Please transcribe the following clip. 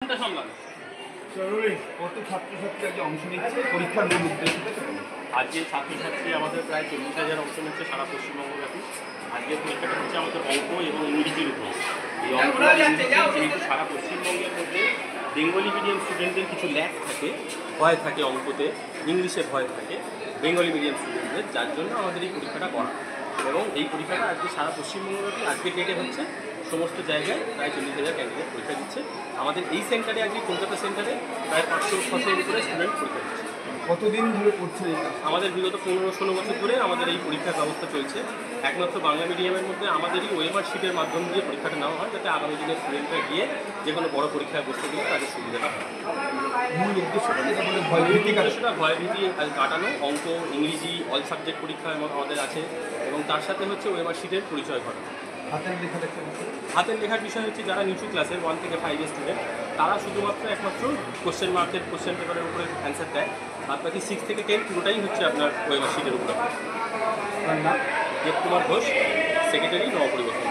কত ছাত্রছাত্রী আজকে অংশ নিচ্ছে পরীক্ষার মূল উদ্দেশ্যটা কি? আজকে ছাত্রছাত্রী আমাদের প্রায় 40,000 অংশ নিচ্ছে সারা পশ্চিমবঙ্গব্যাপী। আজকের পরীক্ষাটা হচ্ছে আমাদের অঙ্ক এবং ইংরেজির উপর। এই অঙ্ক যেহেতু সারা পশ্চিমবঙ্গের মধ্যে বেঙ্গলি মিডিয়াম স্টুডেন্টদের কিছু ল্যাক থাকে, ভয় থাকে অঙ্কতে, ইংলিশে ভয় থাকে বেঙ্গলি মিডিয়াম স্টুডেন্টদের, যার জন্য আমাদের এই পরীক্ষাটা করা। এবং এই পরীক্ষাটা আজকে সারা পশ্চিমবঙ্গব্যাপী আজকের ডেটে হচ্ছে সমস্ত জায়গায় প্রায় 40,000 ক্যান্ডিডেট পরীক্ষা দিচ্ছে। আমাদের এই সেন্টারে আজকে কলকাতা সেন্টারে প্রায় 500-600 উপরে স্টুডেন্ট পরীক্ষা দিচ্ছে। কতদিন ধরে পড়ছে এটা? আমাদের বিগত 15-16 বছর ধরে আমাদের এই পরীক্ষার ব্যবস্থা চলছে। একমাত্র বাংলা মিডিয়ামের মধ্যে আমাদেরই ওএমআর শিটের মাধ্যম দিয়ে পরীক্ষাটা নেওয়া হয়, যাতে আগামী দিনের স্টুডেন্টরা গিয়ে যে কোনো বড় পরীক্ষায় বসতে গেলে তাদের সুবিধাটা হয়। মূল উদ্দেশ্যটা যেটা বলে ভয়ভীতি উদ্দেশ্যটা ভয়ভীতি কাটানো, অঙ্ক, ইংরেজি, অল সাবজেক্ট পরীক্ষা আমাদের আছে, এবং তার সাথে হচ্ছে ওএমআর শিটের পরিচয় করা। হাতের লেখাটা একটা বিষয়। হাতের লেখার বিষয় হচ্ছে যারা নিচু ক্লাসের 1 থেকে 5 এর স্টুডেন্ট, তারা শুধুমাত্র একমাত্র কোশ্চেন মার্কের কোশ্চেন পেপারের উপরে অ্যান্সার দেয়। আর বাকি 6 থেকে 10 পুরোটাই হচ্ছে আপনার ওএমআর শিটের উপরে। তার নাম দেবকুমার ঘোষ, সেক্রেটারি, নবপরিবর্তন।